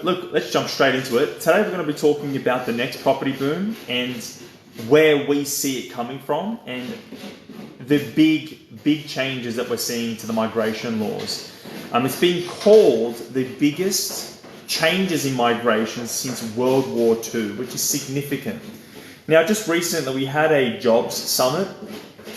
look, let's jump straight into it. Today we're going to be talking about the next property boom and where we see it coming from and the big changes that we're seeing to the migration laws. It's being called the biggest changes in migration since World War II, which is significant. Now, just recently we had a jobs summit,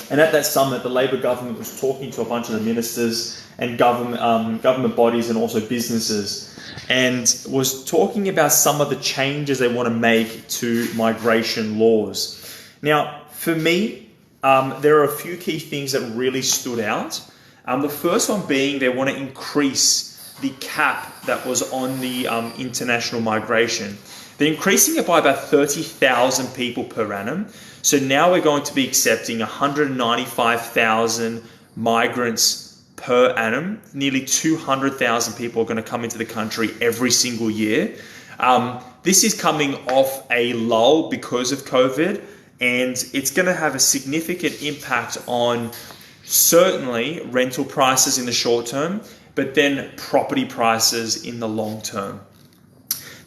and at that summit the Labor government was talking to a bunch of the ministers and government bodies and also businesses, and was talking about some of the changes they want to make to migration laws. Now, for me, there are a few key things that really stood out. The first one being they want to increase the cap that was on the international migration. They're increasing it by about 30,000 people per annum. So now we're going to be accepting 195,000 migrants per annum. Nearly 200,000 people are going to come into the country every single year. This is coming off a lull because of COVID, and it's going to have a significant impact on certainly rental prices in the short term, but then property prices in the long term.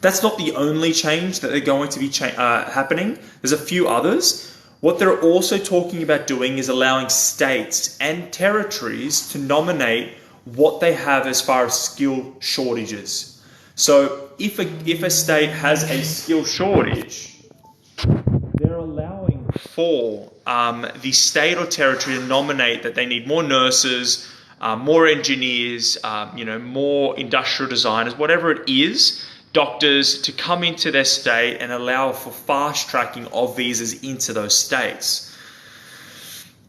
That's not the only change that they're going to be happening. There's a few others. What they're also talking about doing is allowing states and territories to nominate what they have as far as skill shortages. So if a state has a skill shortage, they're allowing for the state or territory to nominate that they need more nurses, more engineers, more industrial designers, whatever it is, doctors, to come into their state and allow for fast tracking of visas into those states.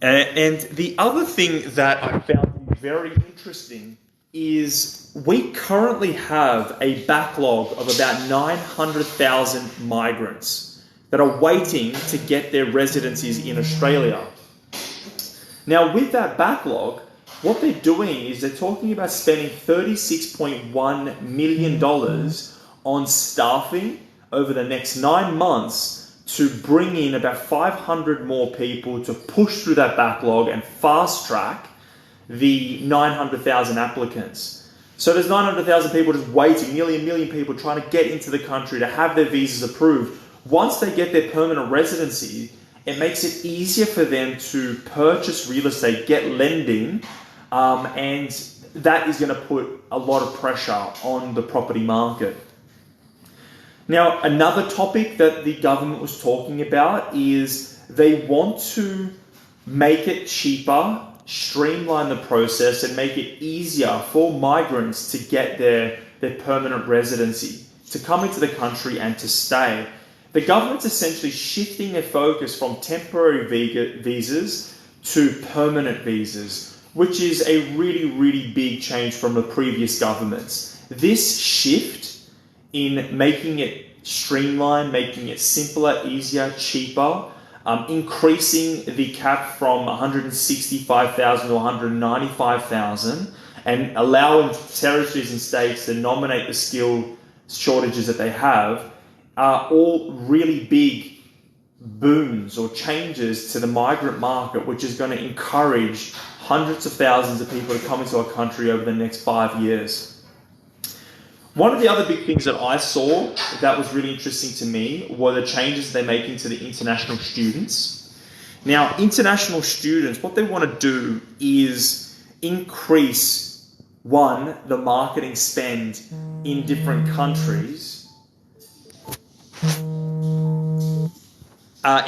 And the other thing that I found very interesting is we currently have a backlog of about 900,000 migrants that are waiting to get their residencies in Australia. Now, with that backlog, what they're doing is they're talking about spending $36.1 million on staffing over the next 9 months to bring in about 500 more people to push through that backlog and fast track the 900,000 applicants. So there's 900,000 people just waiting, nearly 1 million people trying to get into the country to have their visas approved. Once they get their permanent residency, it makes it easier for them to purchase real estate, get lending, and that is going to put a lot of pressure on the property market. Now, another topic that the government was talking about is they want to make it cheaper, streamline the process, and make it easier for migrants to get their permanent residency, to come into the country and to stay. The government's essentially shifting their focus from temporary visas to permanent visas, which is a really, really big change from the previous governments. This shift in making it streamlined, making it simpler, easier, cheaper, increasing the cap from 165,000 to 195,000, and allowing territories and states to nominate the skill shortages that they have, are all really big booms or changes to the migrant market, which is going to encourage hundreds of thousands of people to come into our country over the next 5 years. One of the other big things that I saw that was really interesting to me were the changes they're making to the international students. Now, international students, what they want to do is increase, one, the marketing spend in different countries.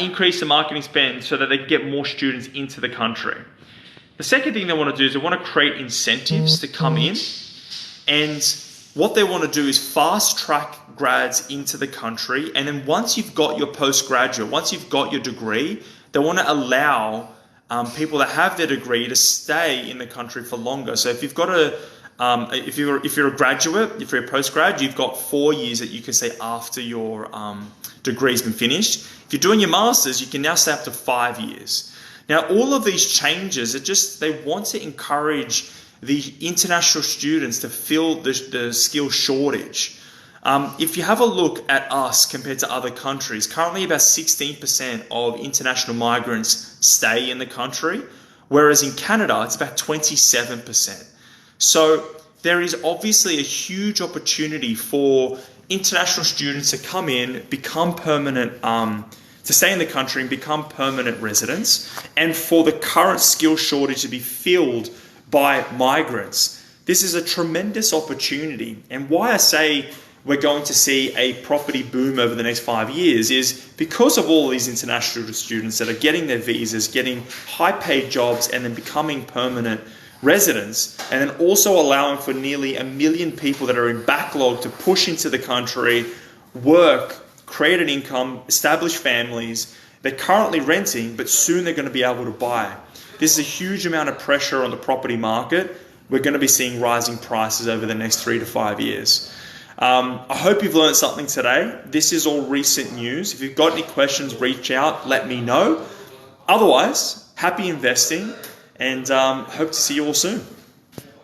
Increase the marketing spend so that they can get more students into the country. The second thing they want to do is they want to create incentives to come in, and what they want to do is fast track grads into the country, and then once you've got your postgraduate, once you've got your degree, they want to allow people that have their degree to stay in the country for longer. So if you've got if you're a graduate, if you're a postgrad, you've got 4 years that you can stay after your degree's been finished. If you're doing your masters, you can now stay up to 5 years. Now, all of these changes are they want to encourage the international students to fill the skill shortage. If you have a look at us compared to other countries, currently about 16% of international migrants stay in the country, whereas in Canada, it's about 27%. So there is obviously a huge opportunity for international students to come in, become permanent, to stay in the country and become permanent residents, and for the current skill shortage to be filled by migrants. This is a tremendous opportunity. And why I say we're going to see a property boom over the next 5 years is because of all these international students that are getting their visas, getting high-paid jobs, and then becoming permanent residents, and then also allowing for nearly 1 million people that are in backlog to push into the country, work, create an income, establish families. They're currently renting, but soon they're going to be able to buy. This is a huge amount of pressure on the property market. We're going to be seeing rising prices over the next 3 to 5 years. I hope you've learned something today. This is all recent news. If you've got any questions, reach out, let me know. Otherwise, happy investing, and hope to see you all soon.